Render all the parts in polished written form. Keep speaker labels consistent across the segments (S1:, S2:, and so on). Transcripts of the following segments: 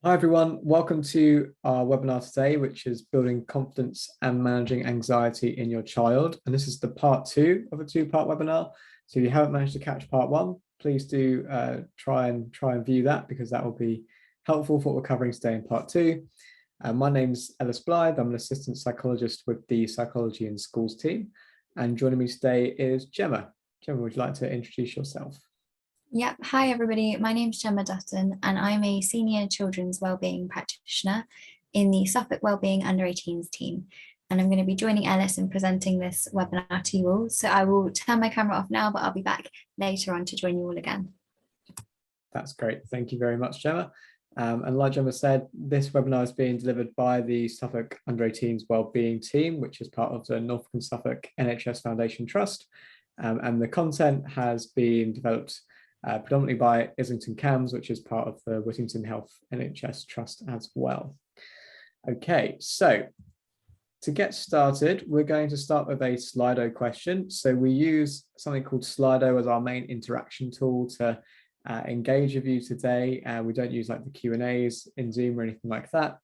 S1: Hi everyone, welcome to our webinar today, which is building confidence and managing anxiety in your child. And this is the part two of a two-part webinar. So if you haven't managed to catch part one, please do try and view that, because that will be helpful for what we're covering today in part two. My name's Ellis Blythe. I'm an assistant psychologist with the Psychology in Schools team. And joining me today is Gemma. Gemma, would you like to introduce yourself?
S2: Yep. Hi, everybody. My name's Gemma Dutton, and I'm a senior children's wellbeing practitioner in the Suffolk Wellbeing Under 18s team. And I'm going to be joining Ellis in presenting this webinar to you all. So I will turn my camera off now, but I'll be back later on to join you all again.
S1: That's great. Thank you very much, Gemma. And like Gemma said, this webinar is being delivered by the Suffolk Under 18s Wellbeing team, which is part of the Norfolk and Suffolk NHS Foundation Trust. And the content has been developed predominantly by Islington CAMHS, which is part of the Whittington Health NHS Trust as well. Okay, so to get started, we're going to start with a Slido question. So we use something called Slido as our main interaction tool to engage with you today. We don't use like the Q&As in Zoom or anything like that.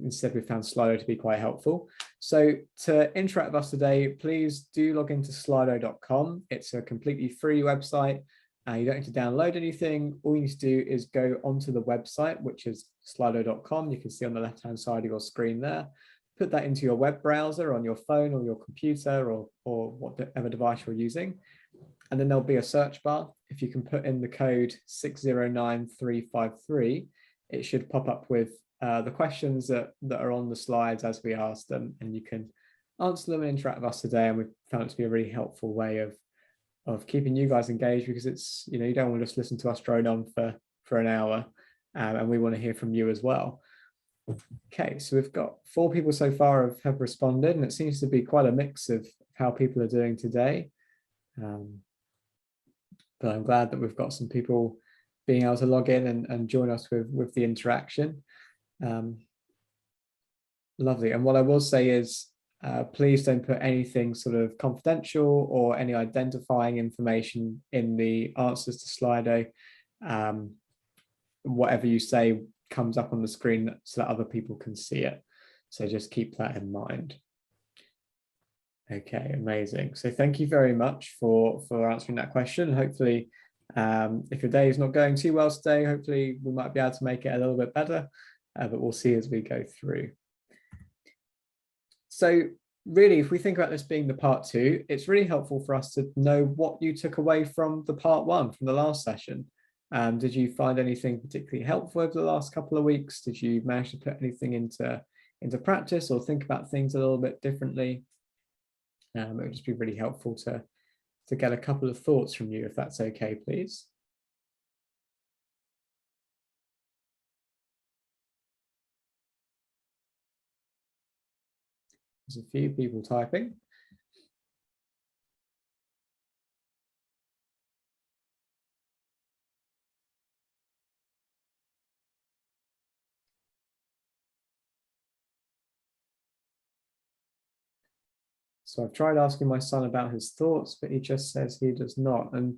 S1: Instead, we found Slido to be quite helpful. So to interact with us today, please do log into slido.com. It's a completely free website. You don't need to download anything. All you need to do is go onto the website, which is slido.com. You can see on the left-hand side of your screen there. Put that into your web browser on your phone or your computer or whatever device you're using. And then there'll be a search bar. If you can put in the code 609353, it should pop up with the questions that are on the slides as we ask them, and you can answer them and interact with us today. And we've found it to be a really helpful way of keeping you guys engaged, because it's, you know, you don't want to just listen to us drone on for an hour, and we want to hear from you as well. Okay, so we've got 4 people so far have responded, and it seems to be quite a mix of how people are doing today. But I'm glad that we've got some people being able to log in and join us with the interaction. Lovely. And what I will say is, please don't put anything sort of confidential or any identifying information in the answers to Slido. Whatever you say comes up on the screen so that other people can see it. So just keep that in mind. Okay, amazing. So thank you very much for answering that question. Hopefully, if your day is not going too well today, hopefully we might be able to make it a little bit better, but we'll see as we go through. So really, if we think about this being the part 2, it's really helpful for us to know what you took away from the part 1, from the last session. Did you find anything particularly helpful over the last couple of weeks? Did you manage to put anything into practice or think about things a little bit differently? It would just be really helpful to get a couple of thoughts from you, if that's okay, please. There's a few people typing. So I've tried asking my son about his thoughts, but he just says he does not. And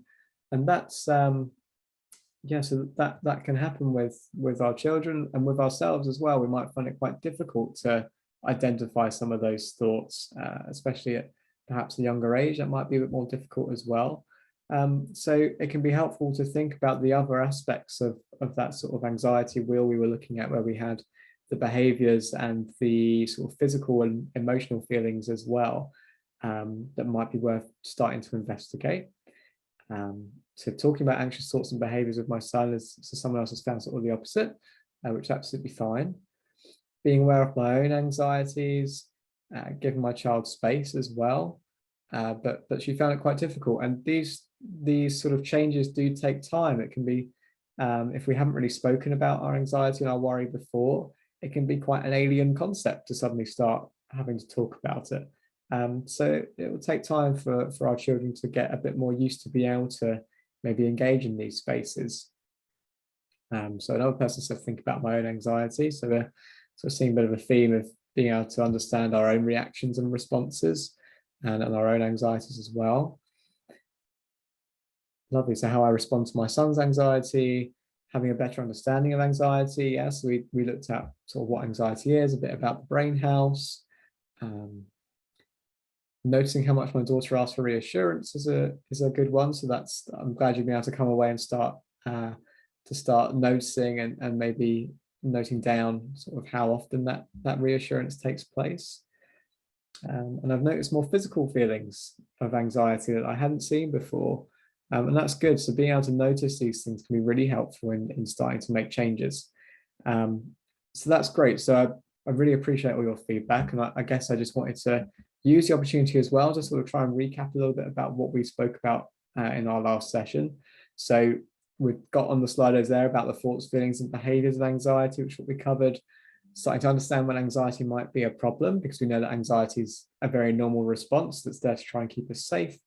S1: that's yeah, so that can happen with our children and with ourselves as well. We might find it quite difficult to identify some of those thoughts, especially at perhaps a younger age. That might be a bit more difficult as well. So it can be helpful to think about the other aspects of that sort of anxiety wheel we were looking at, where we had the behaviors and the sort of physical and emotional feelings as well, that might be worth starting to investigate. So talking about anxious thoughts and behaviors with my son is, so someone else has found sort of the opposite, which is absolutely fine. Being aware of my own anxieties, giving my child space as well, but she found it quite difficult. And these sort of changes do take time. It can be, if we haven't really spoken about our anxiety and our worry before, it can be quite an alien concept to suddenly start having to talk about it. So it will take time for our children to get a bit more used to being able to maybe engage in these spaces. So another person said, think about my own anxiety. So we're sort of seeing a bit of a theme of being able to understand our own reactions and responses and our own anxieties as well. Lovely. So how I respond to my son's anxiety, having a better understanding of anxiety. Yes, we looked at sort of what anxiety is, a bit about the brain house, noticing how much my daughter asks for reassurance is a good one. So that's, I'm glad you've been able to come away and start noticing and maybe noting down sort of how often that reassurance takes place. And I've noticed more physical feelings of anxiety that I hadn't seen before. And that's good. So being able to notice these things can be really helpful in starting to make changes. So that's great. So I really appreciate all your feedback. And I guess I just wanted to use the opportunity as well to sort of try and recap a little bit about what we spoke about in our last session. So we've got on the sliders there about the thoughts, feelings, and behaviors of anxiety, which is what we covered. Starting to understand when anxiety might be a problem, because we know that anxiety is a very normal response that's there to try and keep us safe.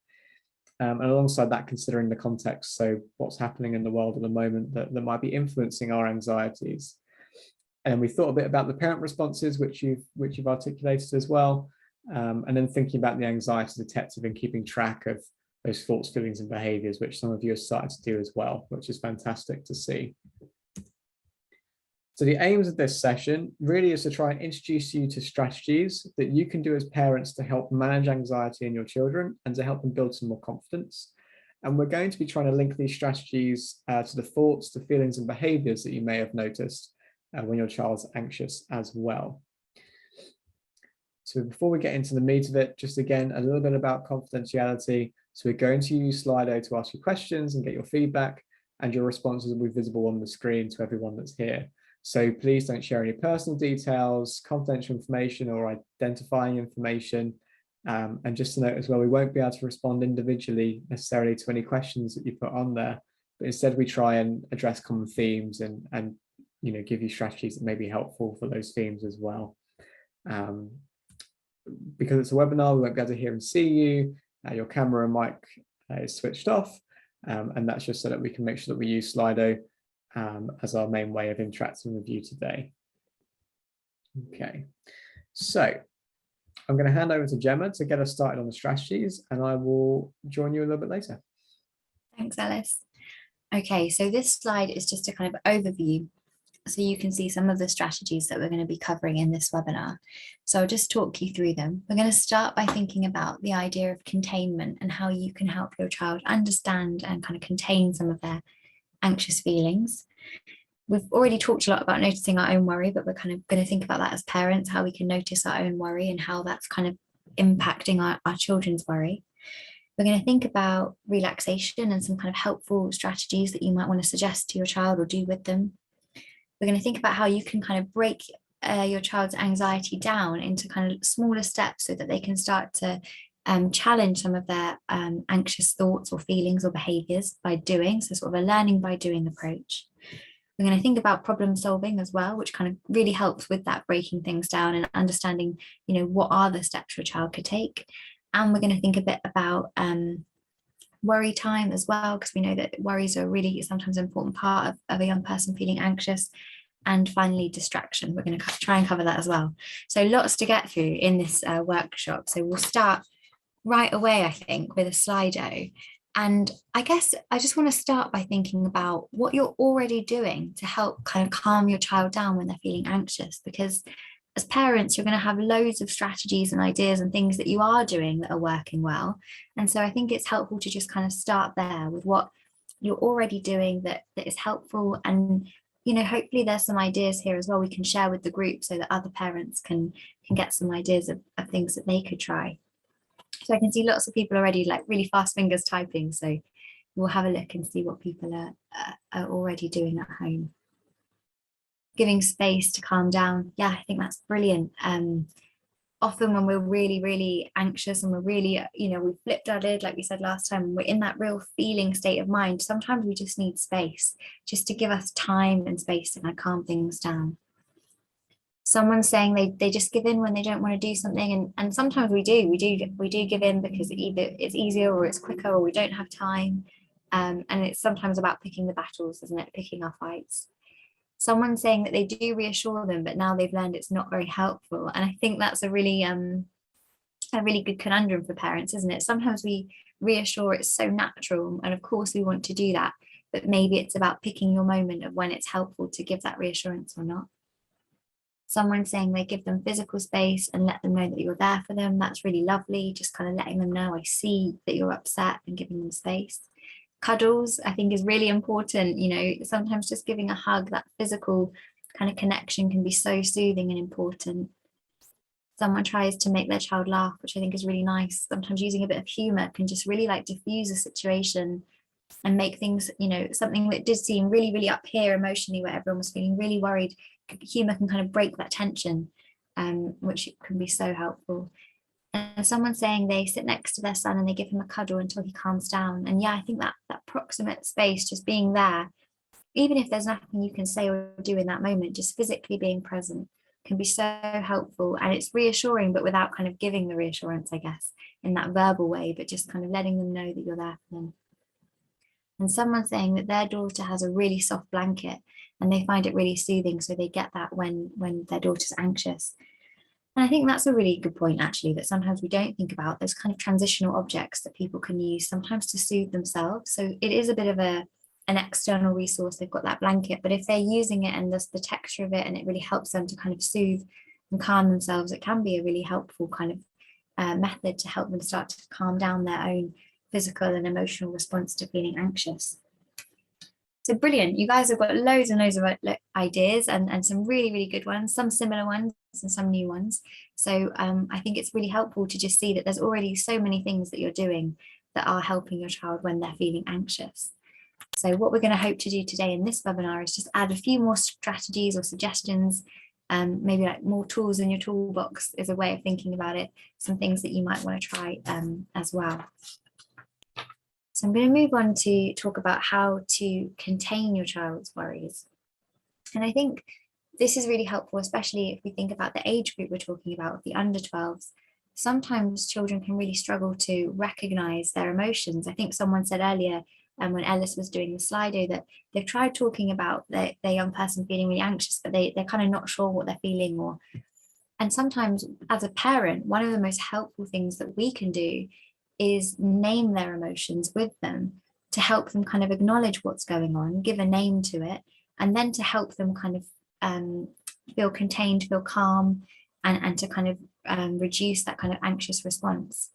S1: And alongside that, considering the context, so what's happening in the world at the moment that might be influencing our anxieties. And we thought a bit about the parent responses, which you've articulated as well, and then thinking about the anxiety detective and keeping track of those thoughts, feelings, and behaviors, which some of you have started to do as well, which is fantastic to see. So the aims of this session really is to try and introduce you to strategies that you can do as parents to help manage anxiety in your children and to help them build some more confidence. And we're going to be trying to link these strategies to the thoughts, the feelings, and behaviors that you may have noticed when your child's anxious as well. So before we get into the meat of it, just again, a little bit about confidentiality. So we're going to use Slido to ask you questions and get your feedback, and your responses will be visible on the screen to everyone that's here. So please don't share any personal details, confidential information, or identifying information. And just to note as well, we won't be able to respond individually necessarily to any questions that you put on there, but instead we try and address common themes and give you strategies that may be helpful for those themes as well. Because it's a webinar, we won't be able to hear and see you. Your camera and mic is switched off, and that's just so that we can make sure that we use Slido as our main way of interacting with you today. Okay, so I'm going to hand over to Gemma to get us started on the strategies, and I will join you a little bit later.
S2: Thanks, Alice. Okay, so this slide is just a kind of overview, so you can see some of the strategies that we're going to be covering in this webinar. So I'll just talk you through them. We're going to start by thinking about the idea of containment and how you can help your child understand and kind of contain some of their anxious feelings. We've already talked a lot about noticing our own worry, but we're kind of going to think about that as parents, how we can notice our own worry and how that's kind of impacting our children's worry. We're going to think about relaxation and some kind of helpful strategies that you might want to suggest to your child or do with them. We're going to think about how you can kind of break your child's anxiety down into kind of smaller steps so that they can start to challenge some of their anxious thoughts or feelings or behaviors by doing, so sort of a learning by doing approach. We're going to think about problem solving as well, which kind of really helps with that breaking things down and understanding, what are the steps your child could take. And we're going to think a bit about worry time as well, because we know that worries are really sometimes an important part of a young person feeling anxious. And finally, distraction. We're going to try and cover that as well. So lots to get through in this workshop. So we'll start right away, I think, with a Slido. And I guess I just want to start by thinking about what you're already doing to help kind of calm your child down when they're feeling anxious, because as parents, you're going to have loads of strategies and ideas and things that you are doing that are working well. And so I think it's helpful to just kind of start there with what you're already doing that is helpful. And, hopefully there's some ideas here as well we can share with the group so that other parents can get some ideas of things that they could try. So I can see lots of people already like really fast fingers typing. So we'll have a look and see what people are already doing at home. Giving space to calm down. Yeah, I think that's brilliant. Often when we're really, really anxious and we're really, we flipped our lid, like we said last time, we're in that real feeling state of mind. Sometimes we just need space just to give us time and space to kind of calm things down. Someone's saying they just give in when they don't want to do something. And sometimes we do give in because either it's easier or it's quicker or we don't have time. And it's sometimes about picking the battles, isn't it? Picking our fights. Someone's saying that they do reassure them, but now they've learned it's not very helpful. And I think that's a really good conundrum for parents, isn't it? Sometimes we reassure, it's so natural. And of course we want to do that. but maybe it's about picking your moment of when it's helpful to give that reassurance or not. Someone saying they give them physical space and let them know that you're there for them. That's really lovely. Just kind of letting them know, I see that you're upset, and giving them space. Cuddles, I think, is really important. You know, sometimes just giving a hug, that physical kind of connection, can be so soothing and important. Someone tries to make their child laugh, which I think is really nice. Sometimes using a bit of humor can just really like diffuse a situation and make things, you know, something that did seem really, really up here emotionally, where everyone was feeling really worried. Humor can kind of break that tension, which can be so helpful. And someone saying they sit next to their son and they give him a cuddle until he calms down. And yeah, I think that proximate space, just being there, even if there's nothing you can say or do in that moment, just physically being present, can be so helpful. And it's reassuring, but without kind of giving the reassurance, I guess, in that verbal way, but just kind of letting them know that you're there for them. And someone saying that their daughter has a really soft blanket and they find it really soothing, so they get that when their daughter's anxious. And I think that's a really good point, actually, that sometimes we don't think about those kind of transitional objects that people can use sometimes to soothe themselves. So it is a bit of an external resource. They've got that blanket, but if they're using it and the texture of it, and it really helps them to kind of soothe and calm themselves, it can be a really helpful kind of method to help them start to calm down their own physical and emotional response to feeling anxious. So brilliant. You guys have got loads and loads of ideas, and some really, really good ones, some similar ones and some new ones. So I think it's really helpful to just see that there's already so many things that you're doing that are helping your child when they're feeling anxious. So what we're going to hope to do today in this webinar is just add a few more strategies or suggestions, maybe like more tools in your toolbox is a way of thinking about it, some things that you might want to try as well. So I'm going to move on to talk about how to contain your child's worries. And I think this is really helpful, especially if we think about the age group we're talking about, the under 12s. Sometimes children can really struggle to recognize their emotions. I think someone said earlier, when Ellis was doing the Slido, that they've tried talking about their young person feeling really anxious, but they're kind of not sure what they're feeling. And sometimes as a parent, one of the most helpful things that we can do is name their emotions with them, to help them kind of acknowledge what's going on, give a name to it, and then to help them kind of feel contained, feel calm, and to kind of reduce that kind of anxious response.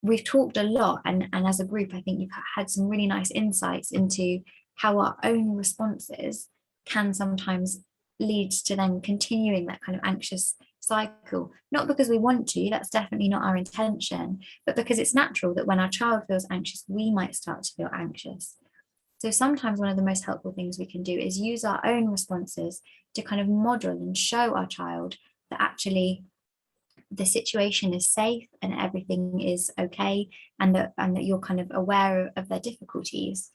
S2: We've talked a lot, and as a group, I think you've had some really nice insights into how our own responses can sometimes lead to then continuing that kind of anxious cycle, not because we want to, that's definitely not our intention, but because it's natural that when our child feels anxious, we might start to feel anxious. So sometimes one of the most helpful things we can do is use our own responses to kind of model and show our child that actually the situation is safe and everything is okay, and that you're kind of aware of their difficulties.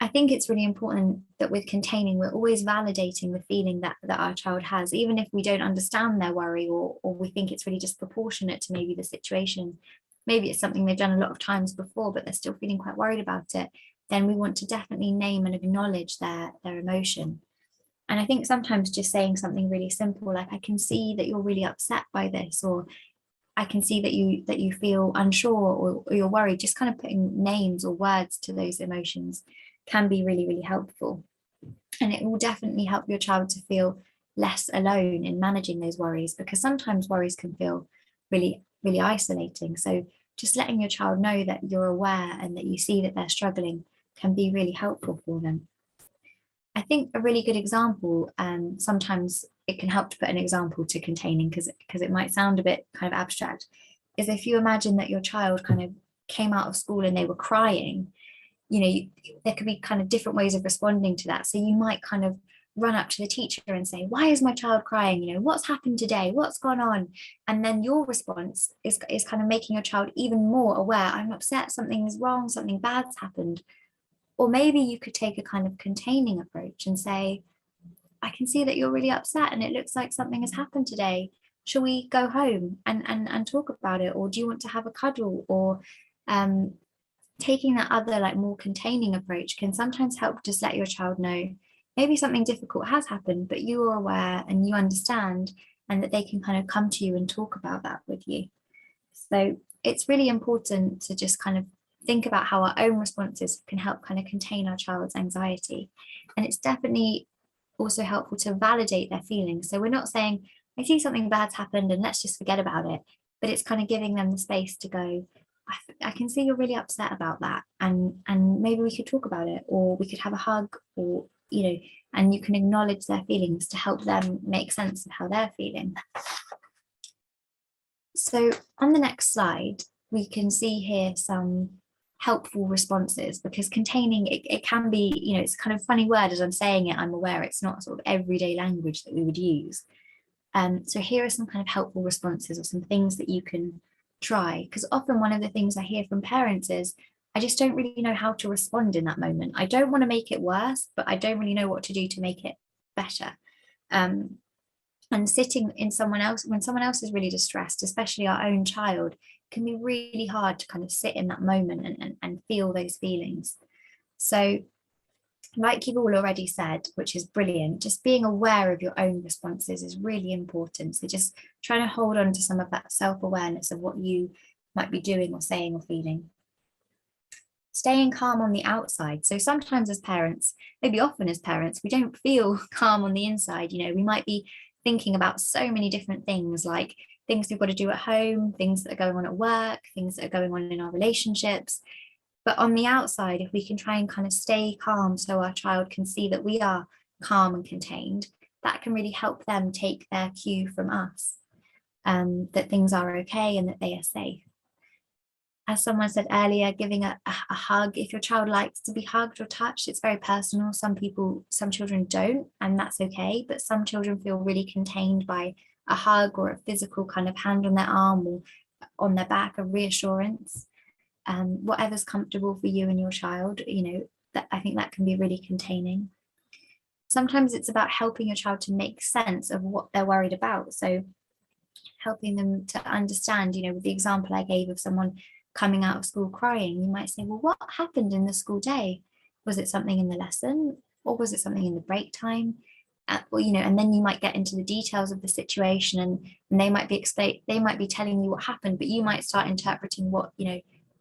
S2: I think it's really important that with containing, we're always validating the feeling that our child has, even if we don't understand their worry, or we think it's really disproportionate to maybe the situation. Maybe it's something they've done a lot of times before, but they're still feeling quite worried about it. Then we want to definitely name and acknowledge their emotion. And I think sometimes just saying something really simple, like, I can see that you're really upset by this, or I can see that you feel unsure, or you're worried, just kind of putting names or words to those emotions can be really, really helpful. And it will definitely help your child to feel less alone in managing those worries, because sometimes worries can feel really, really isolating. So just letting your child know that you're aware and that you see that they're struggling can be really helpful for them. I think a really good example, and sometimes it can help to put an example to containing, because it might sound a bit kind of abstract, is if you imagine that your child kind of came out of school and they were crying, you know, there could be kind of different ways of responding to that. So you might kind of run up to the teacher and say, why is my child crying? You know, what's happened today? What's gone on? And then your response is kind of making your child even more aware. I'm upset, something is wrong, something bad's happened. Or maybe you could take a kind of containing approach and say, I can see that you're really upset and it looks like something has happened today. Shall we go home and talk about it? Or do you want to have a cuddle? Or taking that other, like, more containing approach can sometimes help just let your child know maybe something difficult has happened, but you are aware and you understand, and that they can kind of come to you and talk about that with you. So it's really important to just kind of think about how our own responses can help kind of contain our child's anxiety. And it's definitely also helpful to validate their feelings. So we're not saying, I see something bad's happened and let's just forget about it, but it's kind of giving them the space to go, I can see you're really upset about that, and maybe we could talk about it, or we could have a hug, or and you can acknowledge their feelings to help them make sense of how they're feeling. So on the next slide, we can see here some helpful responses, because containing, it can be, it's kind of a funny word as I'm saying it, I'm aware it's not sort of everyday language that we would use. So here are some kind of helpful responses, or some things that you can try, because often one of the things I hear from parents is, I just don't really know how to respond in that moment. I don't want to make it worse, but I don't really know what to do to make it better. And sitting in someone else, when someone else is really distressed, especially our own child, can be really hard to kind of sit in that moment and feel those feelings. So like you've all already said, which is brilliant, just being aware of your own responses is really important. So just trying to hold on to some of that self-awareness of what you might be doing or saying or feeling. Staying calm on the outside. So sometimes as parents, maybe often as parents, we don't feel calm on the inside. We might be thinking about so many different things, like things we've got to do at home, things that are going on at work, things that are going on in our relationships. But on the outside, if we can try and kind of stay calm so our child can see that we are calm and contained, that can really help them take their cue from us, that things are okay and that they are safe. As someone said earlier, giving a hug. If your child likes to be hugged or touched, it's very personal. Some children don't, and that's okay. But some children feel really contained by a hug or a physical kind of hand on their arm or on their back, a reassurance. Whatever's comfortable for you and your child, that I think that can be really containing. Sometimes it's about helping your child to make sense of what they're worried about. So helping them to understand, with the example I gave of someone coming out of school crying, you might say, well, what happened in the school day? Was it something in the lesson, or was it something in the break time? And then you might get into the details of the situation, and they might be telling you what happened, but you might start interpreting what,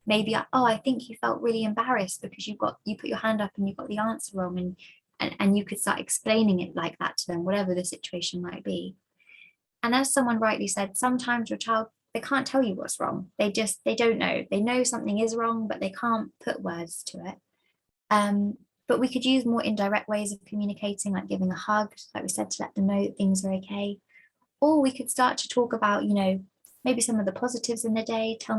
S2: maybe, I think you felt really embarrassed because you put your hand up and you got the answer wrong, and you could start explaining it like that to them, whatever the situation might be. And as someone rightly said, sometimes your child, they can't tell you what's wrong. They don't know. They know something is wrong, but they can't put words to it. But we could use more indirect ways of communicating, like giving a hug, like we said, to let them know that things are okay. Or we could start to talk about, maybe some of the positives in the day. Tell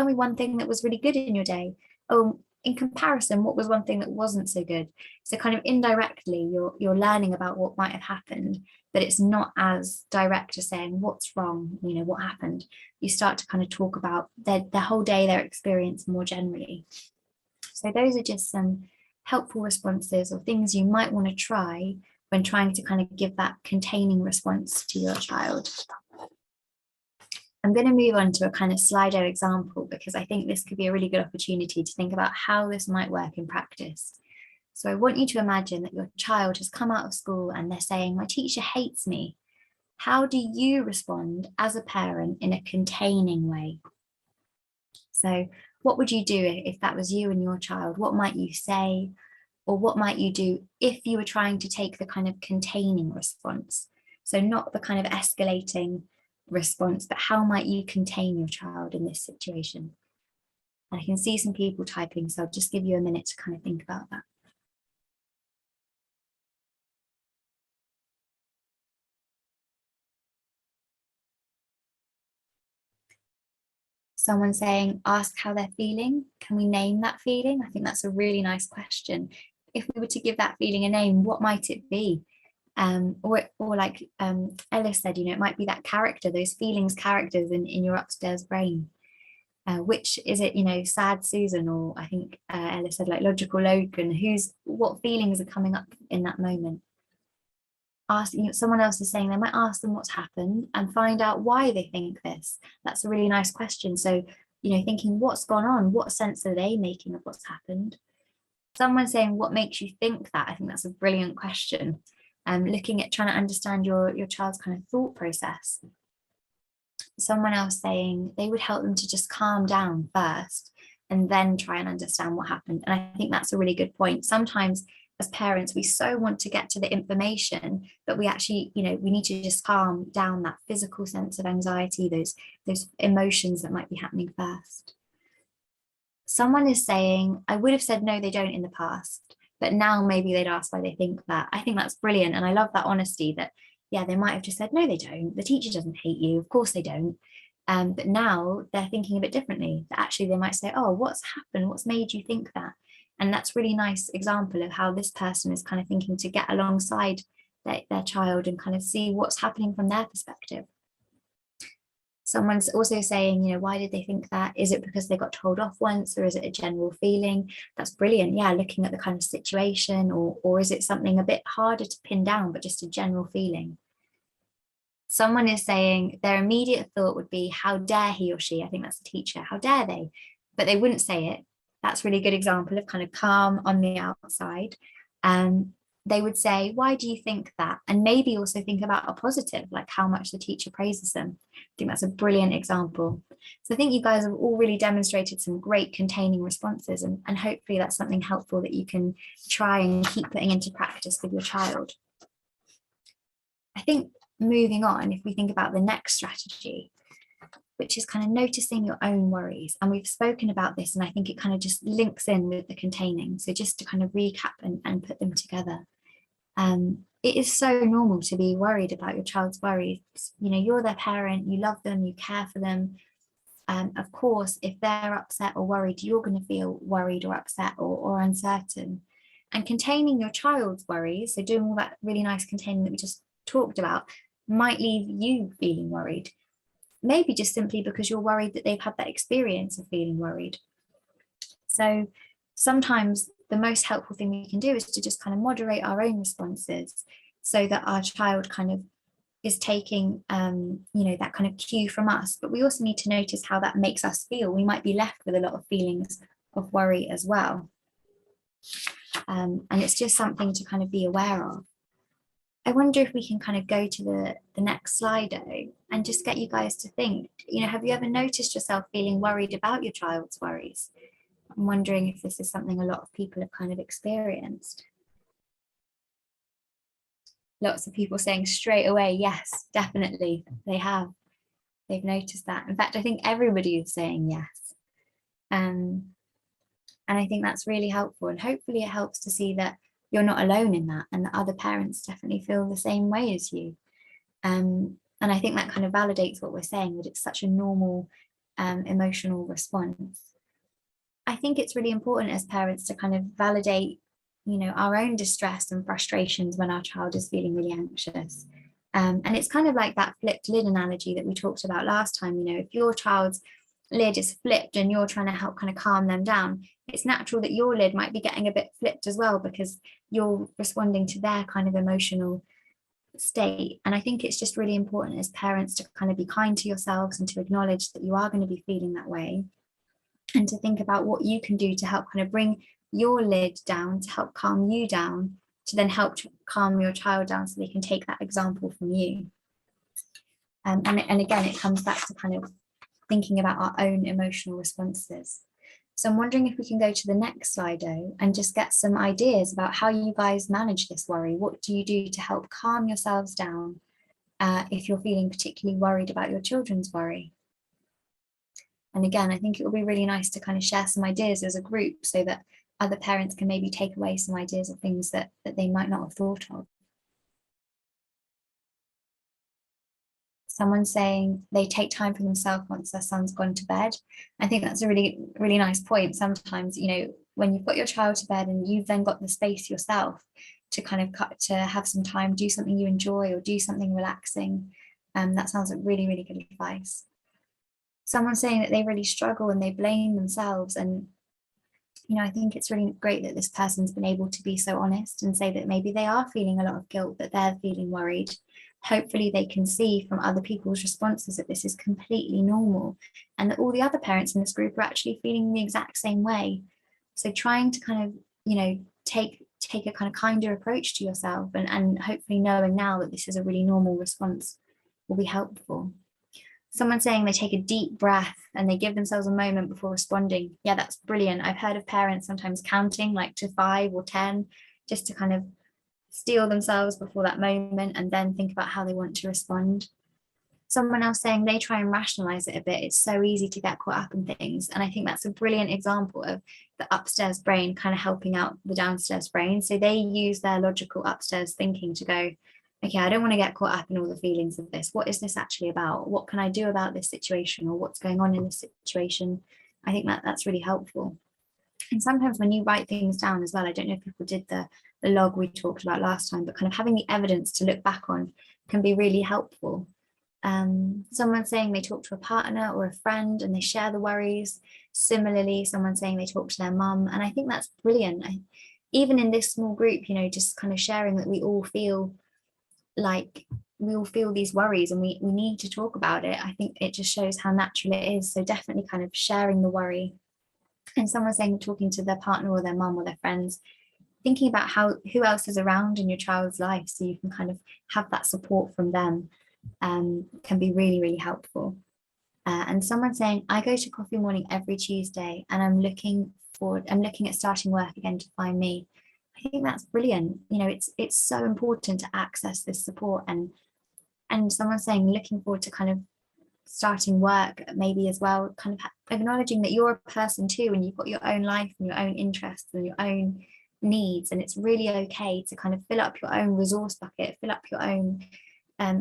S2: me one thing that was really good in your day. Oh, in comparison, what was one thing that wasn't so good? So kind of indirectly, you're learning about what might have happened, but it's not as direct as saying what's wrong, what happened. You start to kind of talk about their whole day, their experience more generally. So those are just some helpful responses or things you might want to try when trying to kind of give that containing response to your child. I'm going to move on to a kind of Slido example, because I think this could be a really good opportunity to think about how this might work in practice. So I want you to imagine that your child has come out of school and they're saying, my teacher hates me. How do you respond as a parent in a containing way? So what would you do if that was you and your child? What might you say? Or what might you do if you were trying to take the kind of containing response? So not the kind of escalating response, but how might you contain your child in this situation? And I can see some people typing, so I'll just give you a minute to kind of think about that. Someone saying, ask how they're feeling. Can we name that feeling? I think that's a really nice question. If we were to give that feeling a name, what might it be? Or like Ellis said, it might be that character, those feelings characters in your upstairs brain. Which is it, sad Susan, or I think Ellis said like logical Logan, what feelings are coming up in that moment? Someone else is saying they might ask them what's happened and find out why they think this. That's a really nice question. So, thinking what's gone on, what sense are they making of what's happened? Someone saying what makes you think that. I think that's a brilliant question. Looking at trying to understand your child's kind of thought process. Someone else saying they would help them to just calm down first and then try and understand what happened. And I think that's a really good point. Sometimes as parents, we so want to get to the information, but we actually, we need to just calm down that physical sense of anxiety, those emotions that might be happening first. Someone is saying, I would have said no, they don't in the past, but now maybe they'd ask why they think that. I think that's brilliant. And I love that honesty that, yeah, they might have just said, no, they don't. The teacher doesn't hate you. Of course they don't. But now they're thinking a bit differently. That actually they might say, oh, what's happened? What's made you think that? And that's really nice example of how this person is kind of thinking to get alongside their child and kind of see what's happening from their perspective. Someone's also saying, why did they think that? Is it because they got told off once, or is it a general feeling? That's brilliant. Yeah, looking at the kind of situation, or is it something a bit harder to pin down, but just a general feeling? Someone is saying their immediate thought would be, how dare he or she? I think that's the teacher. How dare they? But they wouldn't say it. That's a really good example of kind of calm on the outside. They would say, why do you think that? And maybe also think about a positive, like how much the teacher praises them. I think that's a brilliant example. So I think you guys have all really demonstrated some great containing responses, and hopefully that's something helpful that you can try and keep putting into practice with your child. I think moving on, if we think about the next strategy, which is kind of noticing your own worries. And we've spoken about this, and I think it kind of just links in with the containing. So just to kind of recap and put them together. It is so normal to be worried about your child's worries. You're their parent, you love them, you care for them. Of course, if they're upset or worried, you're going to feel worried or upset or uncertain. And containing your child's worries, so doing all that really nice containing that we just talked about, might leave you feeling worried. Maybe just simply because you're worried that they've had that experience of feeling worried. So sometimes the most helpful thing we can do is to just kind of moderate our own responses so that our child kind of is taking, that kind of cue from us. But we also need to notice how that makes us feel. We might be left with a lot of feelings of worry as well. And it's just something to kind of be aware of. I wonder if we can kind of go to the next Slido and just get you guys to think, have you ever noticed yourself feeling worried about your child's worries? I'm wondering if this is something a lot of people have kind of experienced. Lots of people saying straight away, yes, definitely, they have. They've noticed that. In fact, I think everybody is saying yes. And I think that's really helpful. And hopefully it helps to see that you're not alone in that, and that other parents definitely feel the same way as you. And I think that kind of validates what we're saying, that it's such a normal emotional response. I think it's really important as parents to kind of validate, our own distress and frustrations when our child is feeling really anxious. And it's kind of like that flipped lid analogy that we talked about last time. If your child's lid is flipped and you're trying to help kind of calm them down, it's natural that your lid might be getting a bit flipped as well, because you're responding to their kind of emotional state. And I think it's just really important as parents to kind of be kind to yourselves and to acknowledge that you are going to be feeling that way, and to think about what you can do to help kind of bring your lid down, to help calm you down, to then help to calm your child down so they can take that example from you. And again, it comes back to kind of thinking about our own emotional responses. So I'm wondering if we can go to the next Slido and just get some ideas about how you guys manage this worry. What do you do to help calm yourselves down if you're feeling particularly worried about your children's worry? And again, I think it will be really nice to kind of share some ideas as a group so that other parents can maybe take away some ideas of things that they might not have thought of. Someone saying they take time for themselves once their son's gone to bed. I think that's a really, really nice point. Sometimes, when you've got your child to bed and you've then got the space yourself to kind of to have some time, do something you enjoy or do something relaxing. That sounds like really, really good advice. Someone saying that they really struggle and they blame themselves. And, I think it's really great that this person's been able to be so honest and say that maybe they are feeling a lot of guilt, that they're feeling worried. Hopefully they can see from other people's responses that this is completely normal, and that all the other parents in this group are actually feeling the exact same way. So trying to kind of, take a kind of kinder approach to yourself, and hopefully knowing now that this is a really normal response will be helpful. Someone saying they take a deep breath and they give themselves a moment before responding. Yeah, that's brilliant. I've heard of parents sometimes counting like to 5 or 10 just to kind of steel themselves before that moment and then think about how they want to respond. Someone else saying they try and rationalize it a bit. It's so easy to get caught up in things. And I think that's a brilliant example of the upstairs brain kind of helping out the downstairs brain. So they use their logical upstairs thinking to go, okay, I don't want to get caught up in all the feelings of this. What is this actually about? What can I do about this situation, or what's going on in this situation? I think that's really helpful. And sometimes when you write things down as well, I don't know if people did the log we talked about last time, but kind of having the evidence to look back on can be really helpful. Someone saying they talk to a partner or a friend and they share the worries. Similarly, someone saying they talk to their mum, and I think that's brilliant. Even in this small group, just kind of sharing that we all feel these worries and we need to talk about it. I think it just shows how natural it is. So definitely kind of sharing the worry. And someone saying talking to their partner or their mum or their friends, thinking about who else is around in your child's life so you can kind of have that support from them, can be really, really helpful. And someone saying, I go to coffee morning every Tuesday and I'm looking at starting work again to find me. I think that's brilliant. It's so important to access this support, and someone saying looking forward to kind of starting work maybe as well, kind of acknowledging that you're a person too and you've got your own life and your own interests and your own needs, and it's really okay to kind of fill up your own resource bucket, fill up your own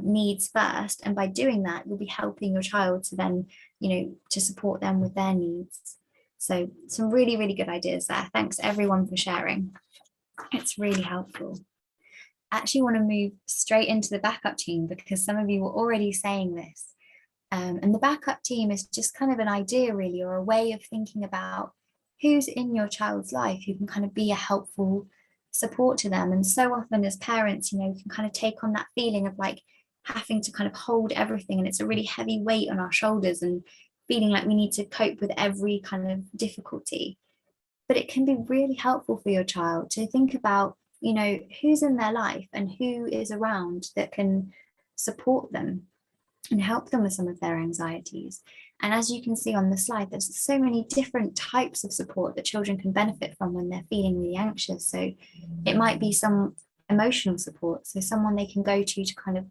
S2: needs first, and by doing that you'll be helping your child to then to support them with their needs. So some really, really good ideas there. Thanks everyone for sharing. It's really helpful. I actually want to move straight into the backup team because some of you were already saying this. And the backup team is just kind of an idea really, or a way of thinking about who's in your child's life who can kind of be a helpful support to them. And so often as parents, we can kind of take on that feeling of like having to kind of hold everything, and it's a really heavy weight on our shoulders and feeling like we need to cope with every kind of difficulty. But it can be really helpful for your child to think about, who's in their life and who is around that can support them and help them with some of their anxieties. And as you can see on the slide, there's so many different types of support that children can benefit from when they're feeling really anxious. So it might be some emotional support, so someone they can go to kind of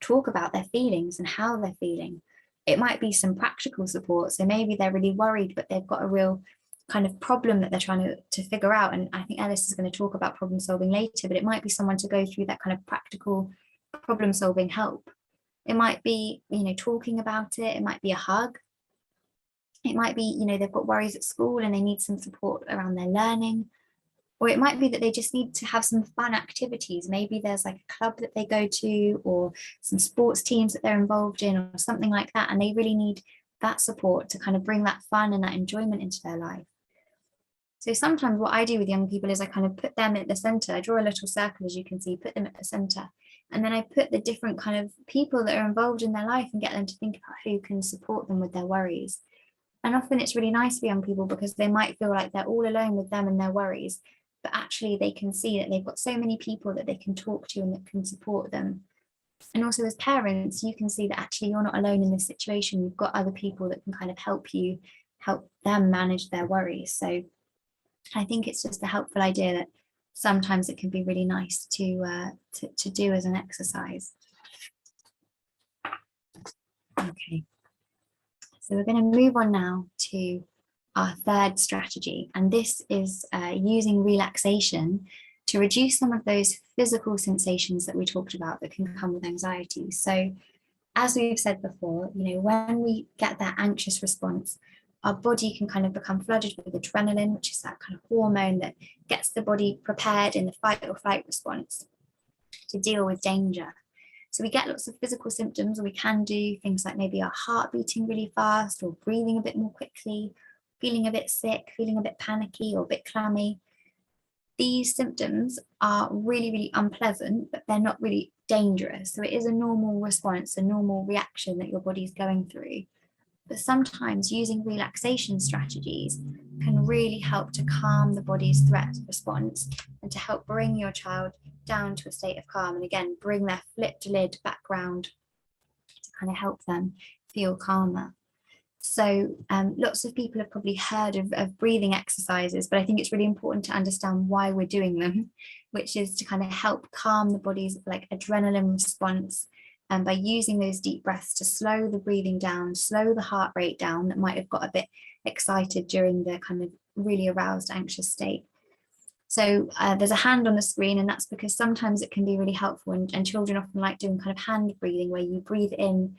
S2: talk about their feelings and how they're feeling. It might be some practical support, so maybe they're really worried but they've got a real kind of problem that they're trying to figure out, and I think Alice is going to talk about problem solving later, but it might be someone to go through that kind of practical problem solving help. It might be, talking about it. It might be a hug. It might be, they've got worries at school and they need some support around their learning. Or it might be that they just need to have some fun activities. Maybe there's like a club that they go to or some sports teams that they're involved in or something like that. And they really need that support to kind of bring that fun and that enjoyment into their life. So sometimes what I do with young people is I kind of put them at the center. I draw a little circle, as you can see, put them at the center. And then I put the different kind of people that are involved in their life and get them to think about who can support them with their worries. And often it's really nice for young people because they might feel like they're all alone with them and their worries, but actually they can see that they've got so many people that they can talk to and that can support them. And also as parents, you can see that actually you're not alone in this situation. You've got other people that can kind of help them manage their worries. So I think it's just a helpful idea that sometimes it can be really nice to do as an exercise. Okay, so we're going to move on now to our third strategy, and this is using relaxation to reduce some of those physical sensations that we talked about that can come with anxiety. So as we've said before, when we get that anxious response, our body can kind of become flooded with adrenaline, which is that kind of hormone that gets the body prepared in the fight or flight response to deal with danger. So we get lots of physical symptoms, or we can do things like maybe our heart beating really fast or breathing a bit more quickly, feeling a bit sick, feeling a bit panicky or a bit clammy. These symptoms are really, really unpleasant, but they're not really dangerous. So it is a normal response, a normal reaction that your body's going through. But sometimes using relaxation strategies can really help to calm the body's threat response and to help bring your child down to a state of calm. And again, bring their flipped lid back round to kind of help them feel calmer. So lots of people have probably heard of breathing exercises, but I think it's really important to understand why we're doing them, which is to kind of help calm the body's like adrenaline response, and by using those deep breaths to slow the breathing down, slow the heart rate down that might have got a bit excited during the kind of really aroused, anxious state. So there's a hand on the screen, and that's because sometimes it can be really helpful, and children often like doing kind of hand breathing, where you breathe in,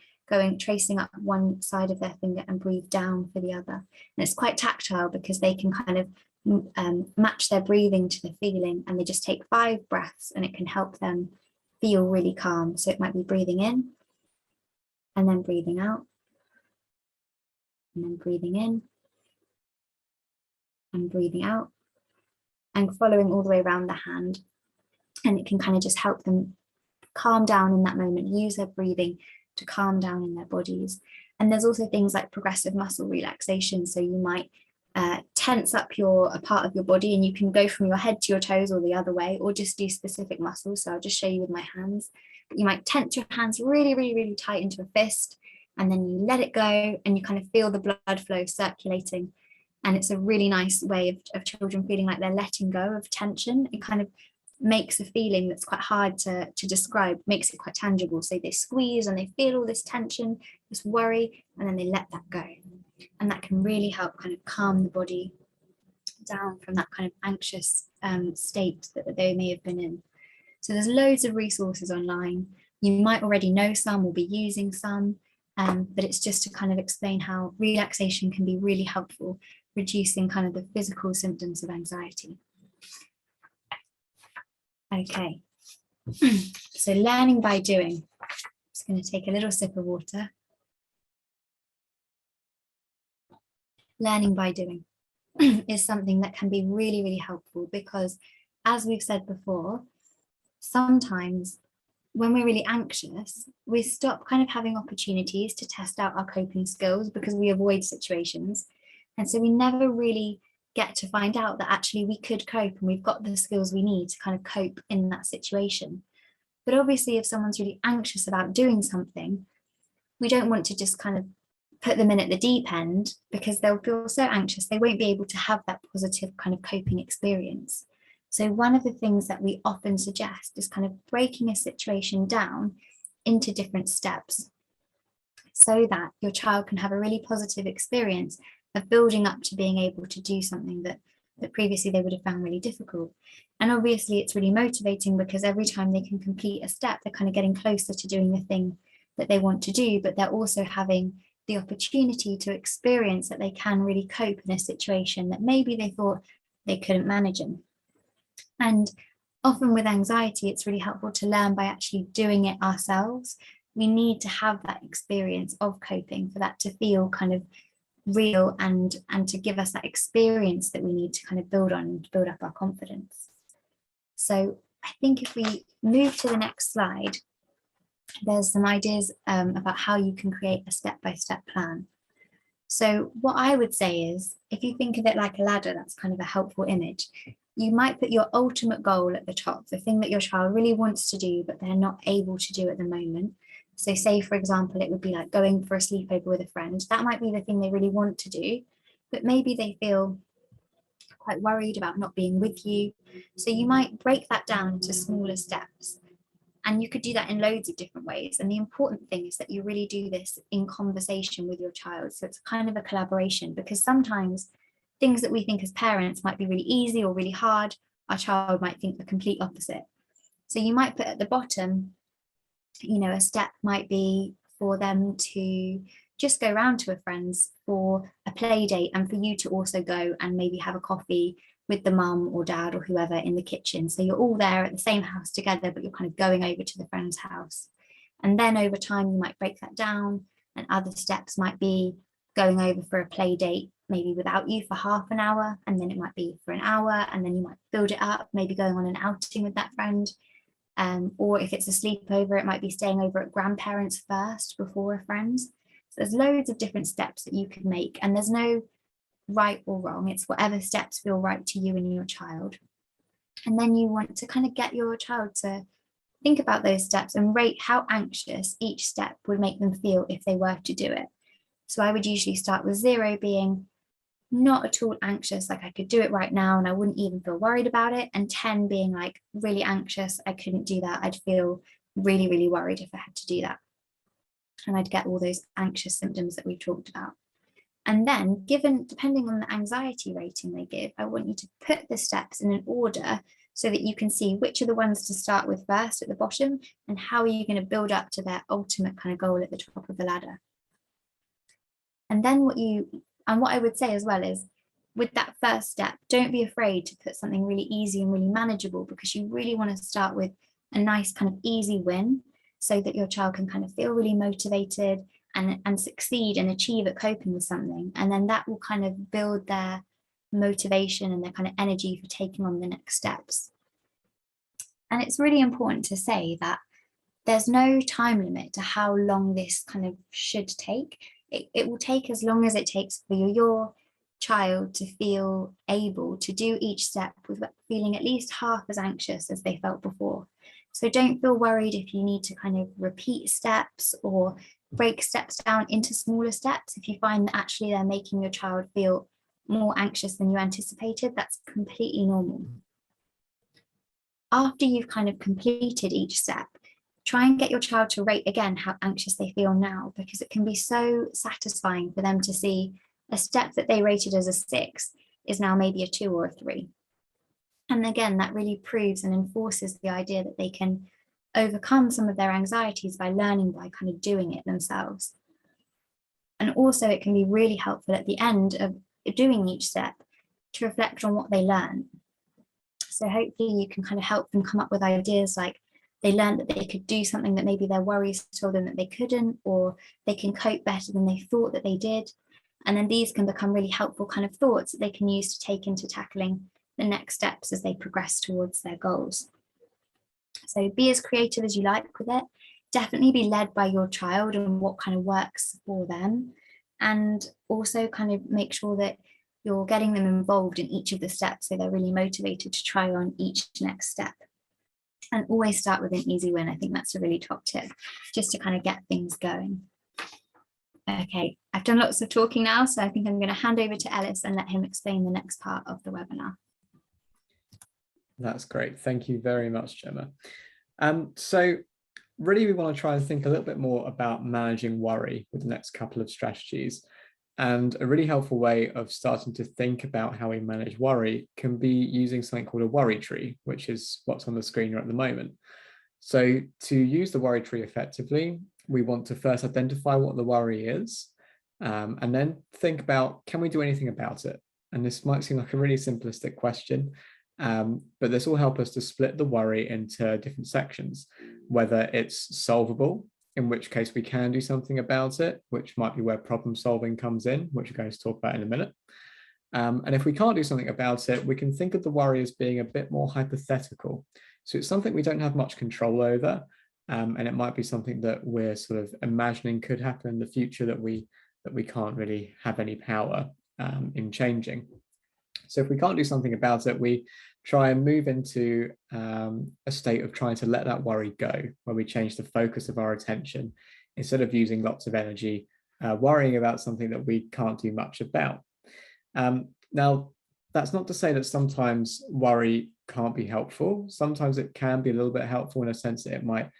S2: tracing up one side of their finger and breathe down for the other. And it's quite tactile because they can kind of match their breathing to the feeling, and they just take 5 breaths and it can help them feel really calm. So it might be breathing in and then breathing out and then breathing in and breathing out, and following all the way around the hand. And it can kind of just help them calm down in that moment, use their breathing to calm down in their bodies. And there's also things like progressive muscle relaxation. So you might tense up a part of your body, and you can go from your head to your toes or the other way, or just do specific muscles. So I'll just show you with my hands. But you might tense your hands really, really, really tight into a fist, and then you let it go, and you kind of feel the blood flow circulating. And it's a really nice way of children feeling like they're letting go of tension. It kind of makes a feeling that's quite hard to describe, makes it quite tangible. So they squeeze and they feel all this tension, this worry, and then they let that go. And that can really help kind of calm the body down from that kind of anxious state that they may have been in. So there's loads of resources online. You might already know some or be using some, but it's just to kind of explain how relaxation can be really helpful, reducing kind of the physical symptoms of anxiety. Okay, so learning by doing. I'm just going to take a little sip of water. Learning by doing is something that can be really, really helpful, because as we've said before, sometimes when we're really anxious, we stop kind of having opportunities to test out our coping skills because we avoid situations. And so we never really get to find out that actually we could cope and we've got the skills we need to kind of cope in that situation. But obviously, if someone's really anxious about doing something, we don't want to just kind of put them in at the deep end, because they'll feel so anxious they won't be able to have that positive kind of coping experience. So one of the things that we often suggest is kind of breaking a situation down into different steps, so that your child can have a really positive experience of building up to being able to do something that previously they would have found really difficult. And obviously it's really motivating, because every time they can complete a step, they're kind of getting closer to doing the thing that they want to do, but they're also having the opportunity to experience that they can really cope in a situation that maybe they thought they couldn't manage in. And often with anxiety, it's really helpful to learn by actually doing it ourselves. We need to have that experience of coping for that to feel kind of real, and to give us that experience that we need to kind of build on and build up our confidence. So I think if we move to the next slide, there's some ideas about how you can create a step-by-step plan. So what I would say is, if you think of it like a ladder, that's kind of a helpful image. You might put your ultimate goal at the top, the thing that your child really wants to do, but they're not able to do at the moment. So say, for example, it would be like going for a sleepover with a friend. That might be the thing they really want to do, but maybe they feel quite worried about not being with you. So you might break that down into smaller steps. And you could do that in loads of different ways. And the important thing is that you really do this in conversation with your child. So it's kind of a collaboration, because sometimes things that we think as parents might be really easy or really hard, our child might think the complete opposite. So you might put at the bottom, a step might be for them to just go round to a friend's for a play date, and for you to also go and maybe have a coffee with the mum or dad or whoever in the kitchen. So you're all there at the same house together, but you're kind of going over to the friend's house. And then over time, you might break that down, and other steps might be going over for a play date, maybe without you, for half an hour, and then it might be for an hour, and then you might build it up, maybe going on an outing with that friend. Or if it's a sleepover, it might be staying over at grandparents first before a friend's. So there's loads of different steps that you could make, and there's no right or wrong. It's whatever steps feel right to you and your child. And then you want to kind of get your child to think about those steps and rate how anxious each step would make them feel if they were to do it. So I would usually start with 0 being not at all anxious, like I could do it right now and I wouldn't even feel worried about it, and 10 being like really anxious, I couldn't do that, I'd feel really, really worried if I had to do that. And I'd get all those anxious symptoms that we talked about. And then, depending on the anxiety rating they give, I want you to put the steps in an order so that you can see which are the ones to start with first at the bottom, and how are you going to build up to their ultimate kind of goal at the top of the ladder. And then what I would say as well is, with that first step, don't be afraid to put something really easy and really manageable, because you really want to start with a nice kind of easy win so that your child can kind of feel really motivated and succeed and achieve at coping with something. And then that will kind of build their motivation and their kind of energy for taking on the next steps. And it's really important to say that there's no time limit to how long this kind of should take. It will take as long as it takes for your child to feel able to do each step with feeling at least half as anxious as they felt before. So don't feel worried if you need to kind of repeat steps or break steps down into smaller steps. If you find that actually they're making your child feel more anxious than you anticipated, that's completely normal. After you've kind of completed each step, try and get your child to rate again how anxious they feel now, because it can be so satisfying for them to see a step that they rated as a 6 is now maybe a 2 or a 3. And again, that really proves and enforces the idea that they can overcome some of their anxieties by learning, by kind of doing it themselves. And also it can be really helpful at the end of doing each step to reflect on what they learn. So hopefully you can kind of help them come up with ideas like they learned that they could do something that maybe their worries told them that they couldn't, or they can cope better than they thought that they did. And then these can become really helpful kind of thoughts that they can use to take into tackling the next steps as they progress towards their goals. So be as creative as you like with it. Definitely be led by your child and what kind of works for them. And also kind of make sure that you're getting them involved in each of the steps so they're really motivated to try on each next step. And always start with an easy win. I think that's a really top tip, just to kind of get things going. Okay, I've done lots of talking now, so I think I'm going to hand over to Ellis and let him explain the next part of the webinar.
S1: That's great. Thank you very much, Gemma. So really, we want to try and think a little bit more about managing worry with the next couple of strategies. And a really helpful way of starting to think about how we manage worry can be using something called a worry tree, which is what's on the screen right at the moment. So to use the worry tree effectively, we want to first identify what the worry is, and then think about, can we do anything about it? And this might seem like a really simplistic question, but this will help us to split the worry into different sections, whether it's solvable, in which case we can do something about it, which might be where problem solving comes in, which we're going to talk about in a minute. And if we can't do something about it, we can think of the worry as being a bit more hypothetical. So it's something we don't have much control over, and it might be something that we're sort of imagining could happen in the future that we can't really have any power in changing. So if we can't do something about it, we try and move into a state of trying to let that worry go, where we change the focus of our attention instead of using lots of energy worrying about something that we can't do much about. Now, that's not to say that sometimes worry can't be helpful. Sometimes it can be a little bit helpful in a sense that it might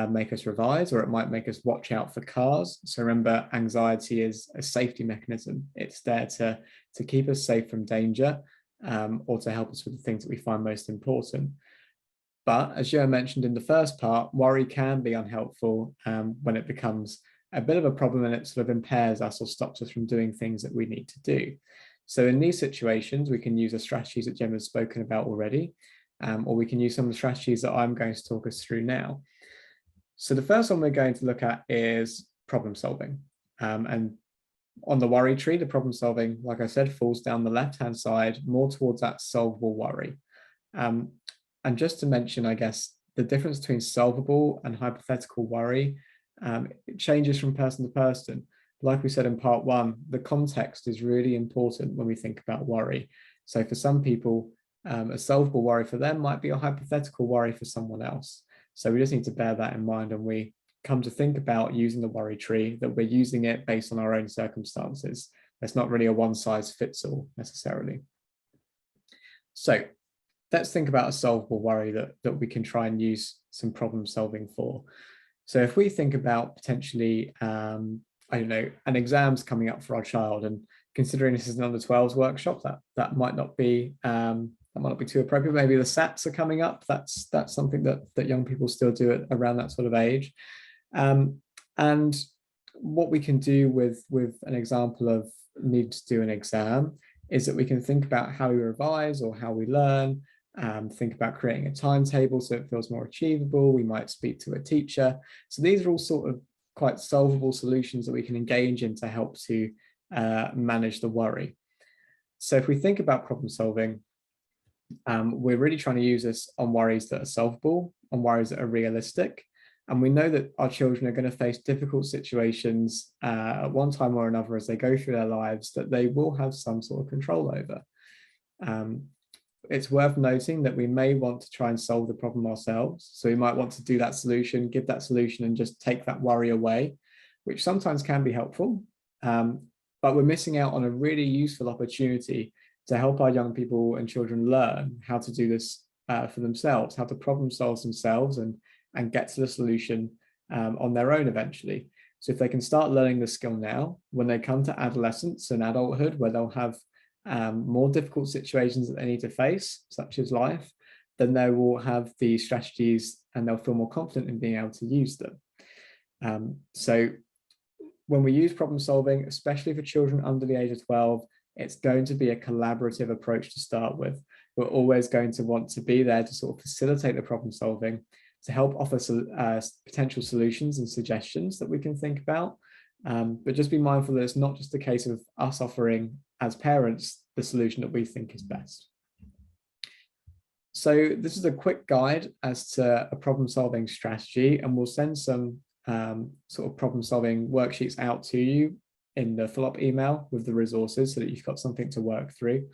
S1: make us revise, or it might make us watch out for cars. So remember, anxiety is a safety mechanism. It's there to keep us safe from danger, or to help us with the things that we find most important. But as Joe mentioned in the first part, worry can be unhelpful when it becomes a bit of a problem and it sort of impairs us or stops us from doing things that we need to do. So in these situations, we can use the strategies that Gemma's spoken about already, or we can use some of the strategies that I'm going to talk us through now. So the first one we're going to look at is problem solving. And on the worry tree, the problem solving, like I said, falls down the left-hand side, more towards that solvable worry. And just to mention, I guess, the difference between solvable and hypothetical worry, it changes from person to person. Like we said in part 1, the context is really important when we think about worry. So for some people, a solvable worry for them might be a hypothetical worry for someone else. So we just need to bear that in mind, and we come to think about using the worry tree, that we're using it based on our own circumstances. It's not really a one size fits all necessarily. So let's think about a solvable worry that we can try and use some problem solving for. So if we think about potentially, I don't know, an exam's coming up for our child, and considering this is an under 12s workshop, that might not be too appropriate. Maybe the SATs are coming up. That's something that young people still do around that sort of age. And what we can do with an example of need to do an exam is that we can think about how we revise or how we learn, think about creating a timetable so it feels more achievable. We might speak to a teacher. So these are all sort of quite solvable solutions that we can engage in to help to manage the worry. So if we think about problem solving, we're really trying to use this on worries that are solvable, on worries that are realistic. And we know that our children are going to face difficult situations at one time or another as they go through their lives that they will have some sort of control over. It's worth noting that we may want to try and solve the problem ourselves. So we might want to do that solution, give that solution, and just take that worry away, which sometimes can be helpful. But we're missing out on a really useful opportunity to help our young people and children learn how to do this for themselves, how to problem solve themselves and get to the solution on their own eventually. So if they can start learning the skill now, when they come to adolescence and adulthood, where they'll have more difficult situations that they need to face, such as life, then they will have the strategies and they'll feel more confident in being able to use them. So when we use problem solving, especially for children under the age of 12, it's going to be a collaborative approach to start with. We're always going to want to be there to sort of facilitate the problem solving, to help offer potential solutions and suggestions that we can think about. But just be mindful that it's not just a case of us offering as parents the solution that we think is best. So this is a quick guide as to a problem solving strategy, and we'll send some sort of problem solving worksheets out to you in the follow-up email with the resources so that you've got something to work through.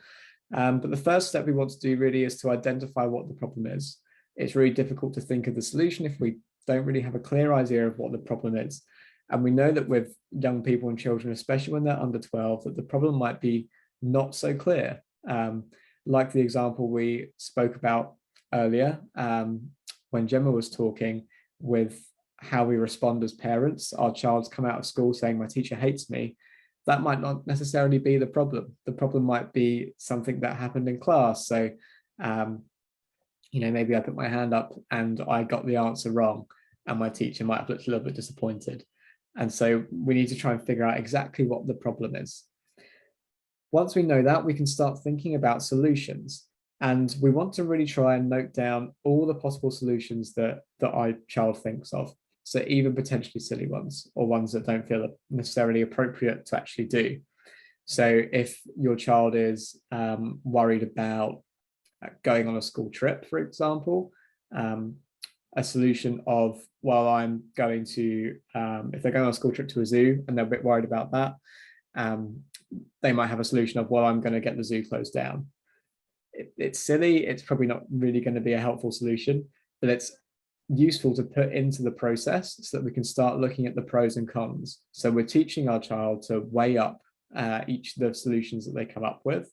S1: But the first step we want to do really is to identify what the problem is. It's really difficult to think of the solution if we don't really have a clear idea of what the problem is. And we know that with young people and children, especially when they're under 12, that the problem might be not so clear. Like the example we spoke about earlier, when Gemma was talking, with how we respond as parents. Our child's come out of school saying, my teacher hates me. That might not necessarily be the problem. The problem might be something that happened in class. So, maybe I put my hand up and I got the answer wrong, and my teacher might have looked a little bit disappointed. And so we need to try and figure out exactly what the problem is. Once we know that, we can start thinking about solutions. And we want to really try and note down all the possible solutions that our child thinks of. So even potentially silly ones, or ones that don't feel necessarily appropriate to actually do. So if your child is worried about going on a school trip, for example, a solution of, well, I'm going to, if they're going on a school trip to a zoo and they're a bit worried about that, they might have a solution of, well, I'm going to get the zoo closed down. It's silly. It's probably not really going to be a helpful solution, but it's useful to put into the process so that we can start looking at the pros and cons. So we're teaching our child to weigh up each of the solutions that they come up with.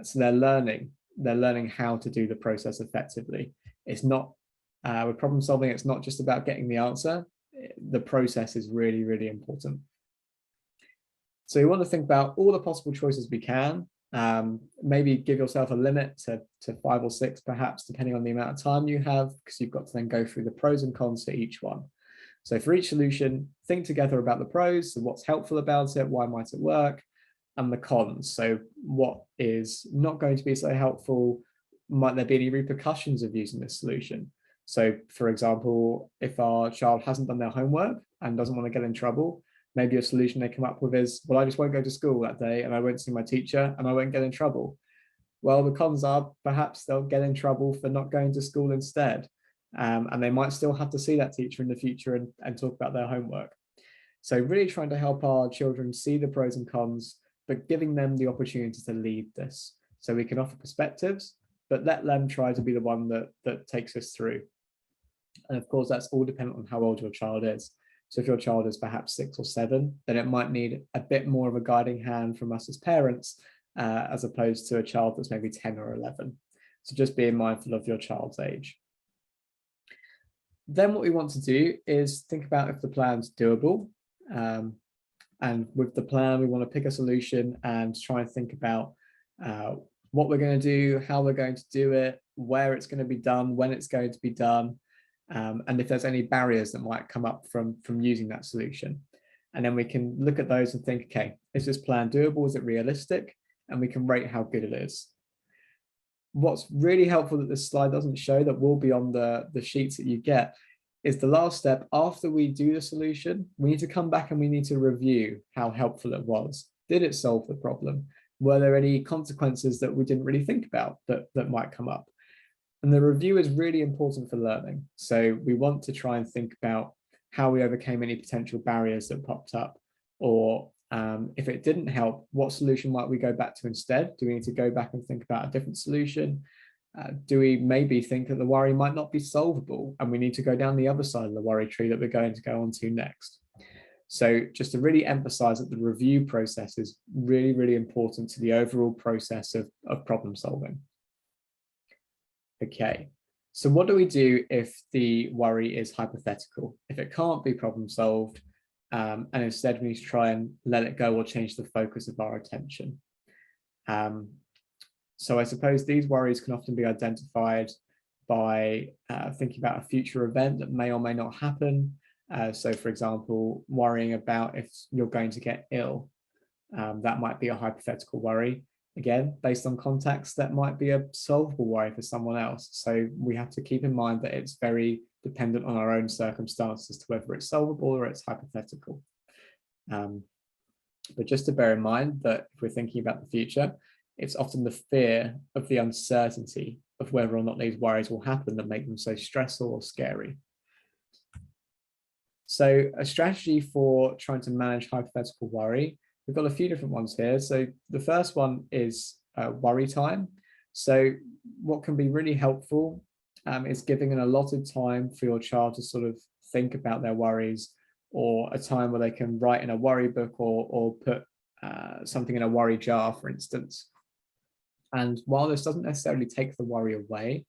S1: So they're learning how to do the process effectively. It's not, with problem solving, it's not just about getting the answer. The process is really, really important. So you want to think about all the possible choices we can. Maybe give yourself a limit to 5 or 6, perhaps, depending on the amount of time you have, because you've got to then go through the pros and cons for each one. So for each solution, think together about the pros, so what's helpful about it, why might it work, and the cons. So what is not going to be so helpful? Might there be any repercussions of using this solution? So for example, if our child hasn't done their homework and doesn't want to get in trouble, maybe a solution they come up with is, well, I just won't go to school that day and I won't see my teacher and I won't get in trouble. Well, the cons are perhaps they'll get in trouble for not going to school instead. And they might still have to see that teacher in the future and talk about their homework. So really trying to help our children see the pros and cons, but giving them the opportunity to lead this. So we can offer perspectives, but let them try to be the one that takes us through. And of course, that's all dependent on how old your child is. So if your child is perhaps 6 or 7, then it might need a bit more of a guiding hand from us as parents, as opposed to a child that's maybe 10 or 11. So just being mindful of your child's age. Then what we want to do is think about if the plan's doable. And with the plan, we want to pick a solution and try and think about what we're going to do, how we're going to do it, where it's going to be done, when it's going to be done, and if there's any barriers that might come up from using that solution. And then we can look at those and think, okay, is this plan doable? Is it realistic? And we can rate how good it is. What's really helpful that this slide doesn't show, that will be on the sheets that you get, is the last step. After we do the solution, we need to come back and we need to review how helpful it was. Did it solve the problem? Were there any consequences that we didn't really think about that might come up? And the review is really important for learning. So we want to try and think about how we overcame any potential barriers that popped up, or if it didn't help, what solution might we go back to instead? Do we need to go back and think about a different solution? Do we maybe think that the worry might not be solvable and we need to go down the other side of the worry tree that we're going to go on to next? So just to really emphasize that the review process is really, really important to the overall process of problem solving. Okay, so what do we do if the worry is hypothetical? If it can't be problem solved, and instead we need to try and let it go or change the focus of our attention? So I suppose these worries can often be identified by thinking about a future event that may or may not happen. So for example, worrying about if you're going to get ill. That might be a hypothetical worry. Again, based on context, that might be a solvable worry for someone else. So we have to keep in mind that it's very dependent on our own circumstances to whether it's solvable or it's hypothetical. But just to bear in mind that if we're thinking about the future, it's often the fear of the uncertainty of whether or not these worries will happen that make them so stressful or scary. So a strategy for trying to manage hypothetical worry, we've got a few different ones here. So the first one is worry time. So what can be really helpful is giving an allotted time for your child to sort of think about their worries, or a time where they can write in a worry book or put something in a worry jar, for instance. And while this doesn't necessarily take the worry away,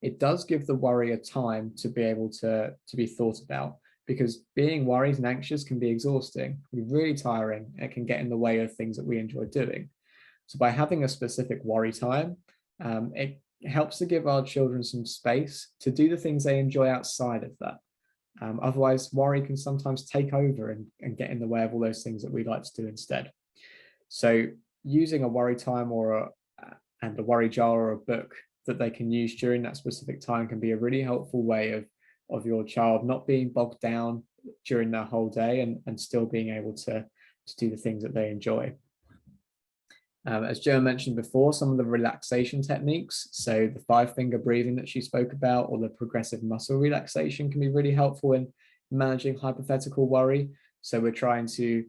S1: it does give the worry a time to be able to be thought about, because being worried and anxious can be exhausting, can be really tiring, and it can get in the way of things that we enjoy doing. So by having a specific worry time, it helps to give our children some space to do the things they enjoy outside of that. Otherwise, worry can sometimes take over and get in the way of all those things that we like to do instead. So using a worry time and a worry jar or a book that they can use during that specific time can be a really helpful way of your child not being bogged down during their whole day and still being able to do the things that they enjoy. As Jo mentioned before, some of the relaxation techniques, so the 5-finger breathing that she spoke about, or the progressive muscle relaxation, can be really helpful in managing hypothetical worry. So we're trying to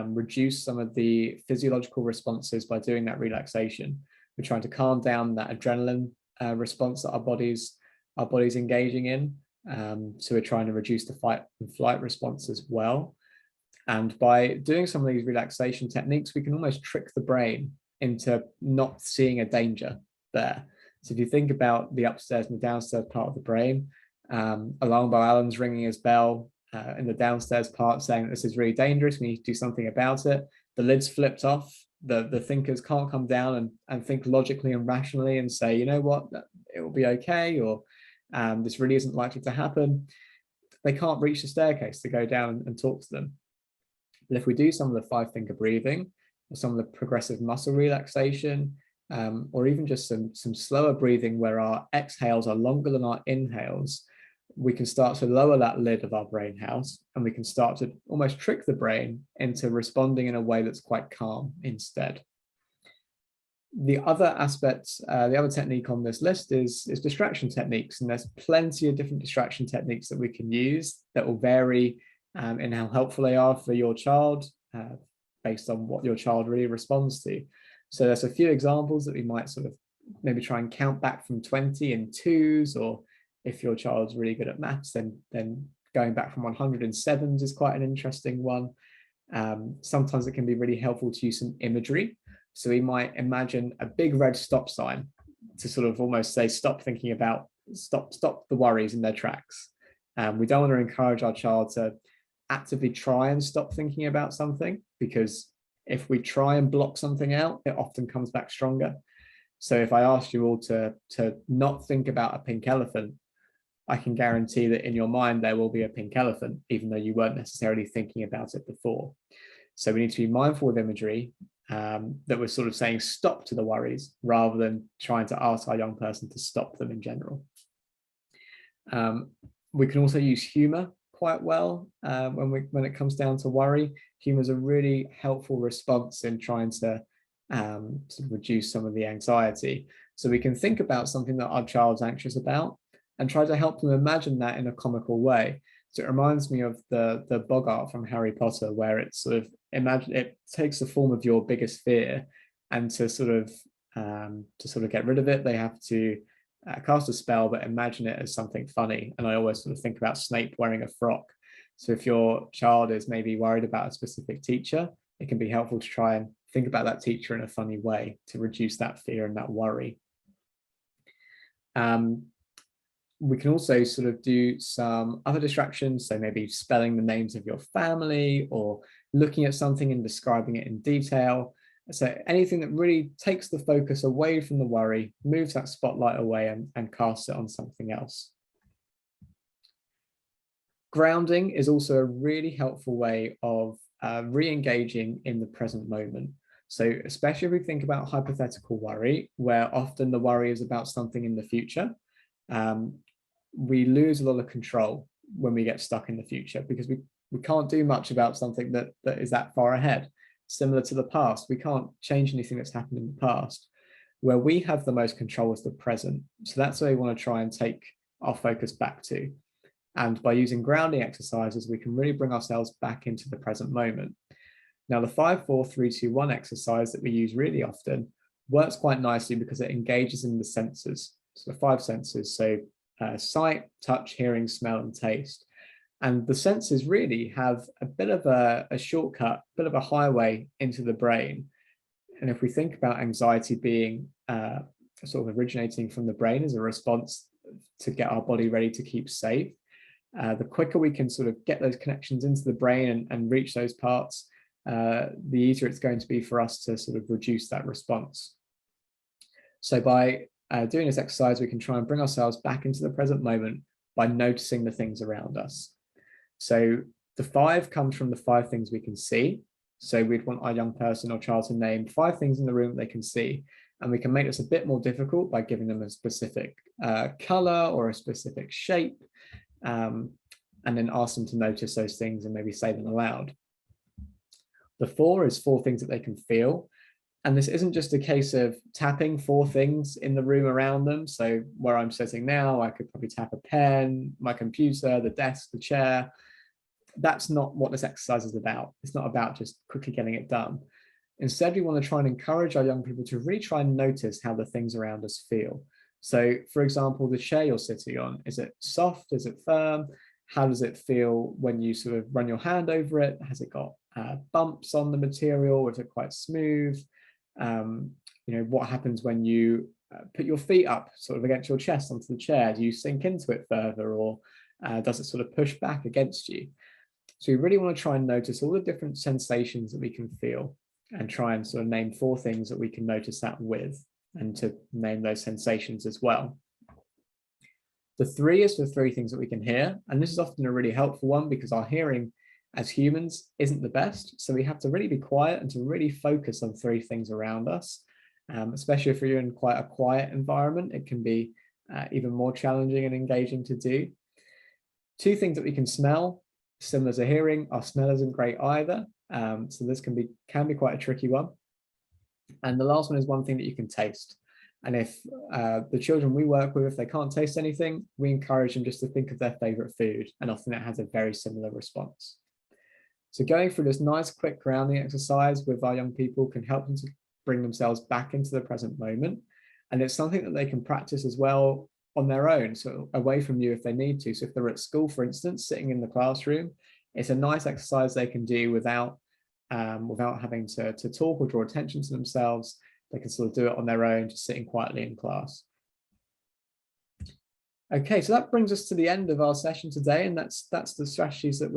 S1: reduce some of the physiological responses by doing that relaxation. We're trying to calm down that adrenaline response that our body's engaging in. So we're trying to reduce the fight and flight response as well. And by doing some of these relaxation techniques, we can almost trick the brain into not seeing a danger there. So if you think about the upstairs and the downstairs part of the brain, alarm bell Alan's ringing his bell in the downstairs part saying this is really dangerous, we need to do something about it. The lid's flipped off. The thinkers can't come down and think logically and rationally and say, you know what, it will be okay, or this really isn't likely to happen. They can't reach the staircase to go down and talk to them. But if we do some of the 5-finger breathing, or some of the progressive muscle relaxation, or even just some slower breathing where our exhales are longer than our inhales, we can start to lower that lid of our brain house, and we can start to almost trick the brain into responding in a way that's quite calm instead. The other aspect, the other technique on this list is distraction techniques, and there's plenty of different distraction techniques that we can use that will vary in how helpful they are for your child based on what your child really responds to. So there's a few examples that we might sort of maybe try and count back from 20 in twos, or If your child's really good at maths, then going back from 107s is quite an interesting one. Sometimes it can be really helpful to use some imagery. So we might imagine a big red stop sign to sort of almost say, stop thinking about, stop the worries in their tracks. We don't want to encourage our child to actively try and stop thinking about something, because if we try and block something out, it often comes back stronger. So if I asked you all to not think about a pink elephant, I can guarantee that in your mind there will be a pink elephant, even though you weren't necessarily thinking about it before. So we need to be mindful of imagery, that we're sort of saying stop to the worries rather than trying to ask our young person to stop them in general. We can also use humor quite well when it comes down to worry. Humor is a really helpful response in trying to sort of reduce some of the anxiety. So we can think about something that our child's anxious about and try to help them imagine that in a comical way. So it reminds me of the Boggart from Harry Potter, where it's sort of it takes the form of your biggest fear, and to sort of get rid of it, they have to cast a spell, but imagine it as something funny. And I always sort of think about Snape wearing a frock. So if your child is maybe worried about a specific teacher, it can be helpful to try and think about that teacher in a funny way to reduce that fear and that worry. We can also sort of do some other distractions. So maybe spelling the names of your family, or looking at something and describing it in detail. So anything that really takes the focus away from the worry, moves that spotlight away and casts it on something else. Grounding is also a really helpful way of re-engaging in the present moment. So especially if we think about hypothetical worry, where often the worry is about something in the future, we lose a lot of control when we get stuck in the future, because we can't do much about something that is that far ahead. Similar to the past, we can't change anything that's happened in the past. Where we have the most control is the present. So that's where we want to try and take our focus back to. And by using grounding exercises, we can really bring ourselves back into the present moment. Now, the 5, 4, 3, 2, 1 exercise that we use really often works quite nicely because it engages in the senses. So the 5 senses, so sight, touch, hearing, smell, and taste. And the senses really have a bit of a shortcut, a bit of a highway into the brain. And if we think about anxiety being sort of originating from the brain as a response to get our body ready to keep safe, the quicker we can sort of get those connections into the brain and reach those parts, the easier it's going to be for us to sort of reduce that response. So by doing this exercise, we can try and bring ourselves back into the present moment by noticing the things around us. So the 5 comes from the 5 things we can see. So we'd want our young person or child to name 5 things in the room that they can see. And we can make this a bit more difficult by giving them a specific color or a specific shape, and then ask them to notice those things and maybe say them aloud. The 4 is 4 things that they can feel. And this isn't just a case of tapping 4 things in the room around them. So where I'm sitting now, I could probably tap a pen, my computer, the desk, the chair. That's not what this exercise is about. It's not about just quickly getting it done. Instead, we want to try and encourage our young people to really try and notice how the things around us feel. So, for example, the chair you're sitting on, is it soft? Is it firm? How does it feel when you sort of run your hand over it? Has it got bumps on the material? Is it quite smooth? What happens when you put your feet up sort of against your chest onto the chair? Do you sink into it further, or does it sort of push back against you? So we really want to try and notice all the different sensations that we can feel, and try and sort of name 4 things that we can notice that with, and to name those sensations as well. The 3 is for 3 things that we can hear, and this is often a really helpful one because our hearing as humans isn't the best. So we have to really be quiet and to really focus on 3 things around us, especially if you're in quite a quiet environment. It can be even more challenging and engaging to do. 2 things that we can smell, similar to hearing. Our smell isn't great either. So this can be quite a tricky one. And the last one is 1 thing that you can taste. And if the children we work with, if they can't taste anything, we encourage them just to think of their favorite food. And often it has a very similar response. So going through this nice quick grounding exercise with our young people can help them to bring themselves back into the present moment. And it's something that they can practice as well on their own, so away from you if they need to. So if they're at school, for instance, sitting in the classroom, it's a nice exercise they can do without having to talk or draw attention to themselves. They can sort of do it on their own, just sitting quietly in class. Okay, so that brings us to the end of our session today, and that's the strategies that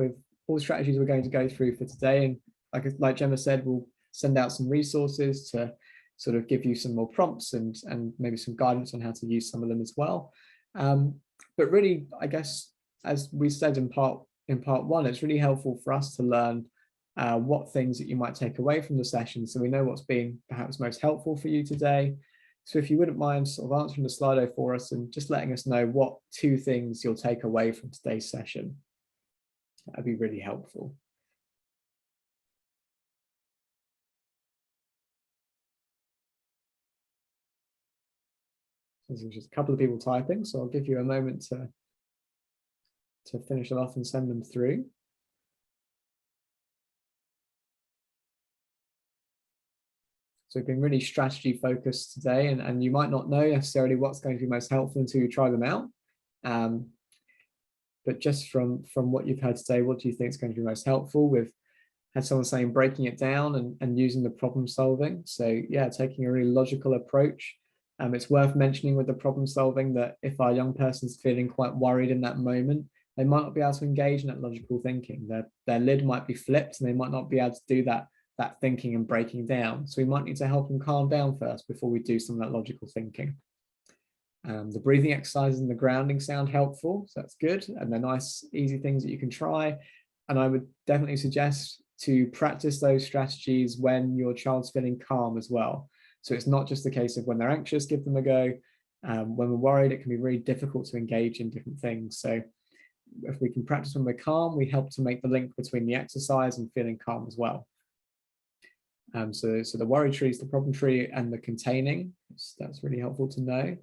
S1: all the strategies we're going to go through for today. And like Gemma said, we'll send out some resources to sort of give you some more prompts and maybe some guidance on how to use some of them as well. But really, I guess, as we said in part one, it's really helpful for us to learn what things that you might take away from the session, so we know what's been perhaps most helpful for you today. So if you wouldn't mind sort of answering the Slido for us and just letting us know what 2 things you'll take away from today's session, that'd be really helpful. There's just a couple of people typing, so I'll give you a moment to finish it off and send them through. So we've been really strategy focused today, and you might not know necessarily what's going to be most helpful until you try them out. But just from what you've heard today, what do you think is going to be most helpful? We've had someone saying breaking it down and using the problem solving. So yeah, taking a really logical approach. It's worth mentioning with the problem solving that if our young person's feeling quite worried in that moment, they might not be able to engage in that logical thinking. Their lid might be flipped and they might not be able to do that thinking and breaking down. So we might need to help them calm down first before we do some of that logical thinking. The breathing exercises and the grounding sound helpful, so that's good, and they're nice, easy things that you can try. And I would definitely suggest to practice those strategies when your child's feeling calm as well. So it's not just a case of when they're anxious, give them a go. When we're worried, it can be really difficult to engage in different things. So if we can practice when we're calm, we help to make the link between the exercise and feeling calm as well. So the worry tree is the problem tree, and the containing, that's really helpful to know.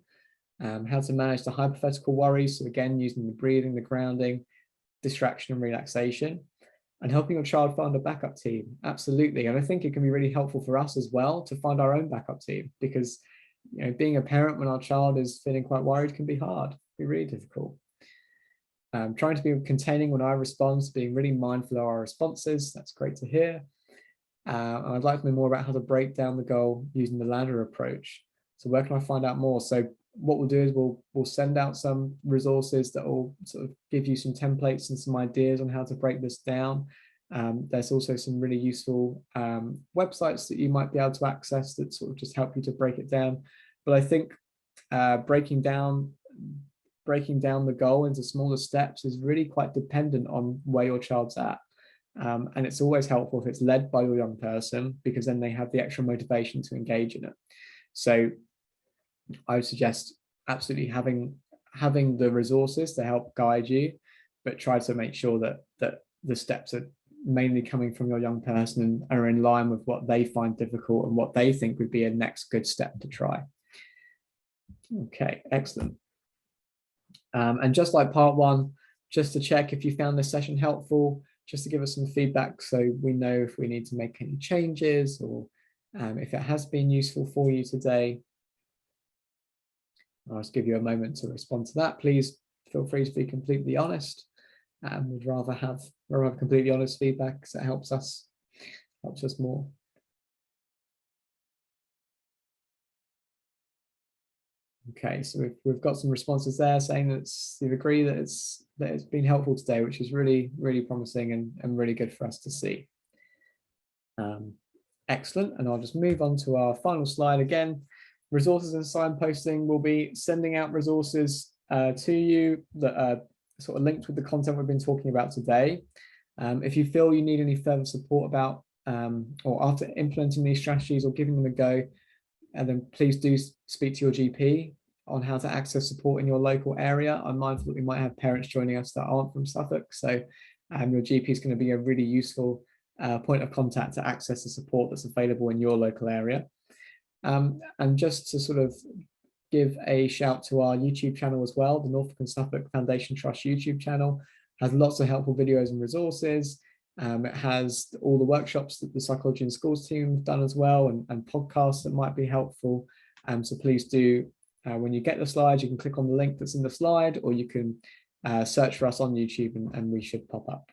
S1: How to manage the hypothetical worries, so again, using the breathing, the grounding, distraction and relaxation, and helping your child find a backup team. Absolutely. And I think it can be really helpful for us as well to find our own backup team, because being a parent when our child is feeling quite worried can be hard, be really difficult. Trying to be containing when I respond, being really mindful of our responses, that's great to hear. I'd like to know more about how to break down the goal using the ladder approach. So where can I find out more? So what we'll do is we'll send out some resources that will sort of give you some templates and some ideas on how to break this down. There's also some really useful websites that you might be able to access that sort of just help you to break it down. But I think breaking down the goal into smaller steps is really quite dependent on where your child's at. And it's always helpful if it's led by your young person, because then they have the extra motivation to engage in it. So I would suggest absolutely having the resources to help guide you, but try to make sure that the steps are mainly coming from your young person and are in line with what they find difficult and what they think would be a next good step to try. Okay, excellent. And just like part one, just to check if you found this session helpful, just to give us some feedback so we know if we need to make any changes, or if it has been useful for you today. I'll just give you a moment to respond to that. Please feel free to be completely honest. We'd rather have completely honest feedback, because it helps us more. Okay, so we've got some responses there saying that you agree that it's been helpful today, which is really, really promising and really good for us to see. Excellent, and I'll just move on to our final slide again. Resources and signposting. We'll be sending out resources to you that are sort of linked with the content we've been talking about today. If you feel you need any further support about or after implementing these strategies or giving them a go, and then please do speak to your GP on how to access support in your local area. I'm mindful that we might have parents joining us that aren't from Suffolk, so your GP is going to be a really useful point of contact to access the support that's available in your local area. And just to sort of give a shout to our YouTube channel as well, the Norfolk and Suffolk Foundation Trust YouTube channel has lots of helpful videos and resources. It has all the workshops that the Psychology in Schools team have done as well, and podcasts that might be helpful. So please do when you get the slides, you can click on the link that's in the slide, or you can search for us on YouTube and we should pop up.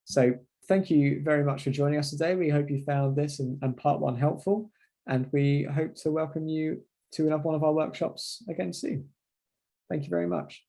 S1: So thank you very much for joining us today. We hope you found this and part one helpful, and we hope to welcome you to another one of our workshops again soon. Thank you very much.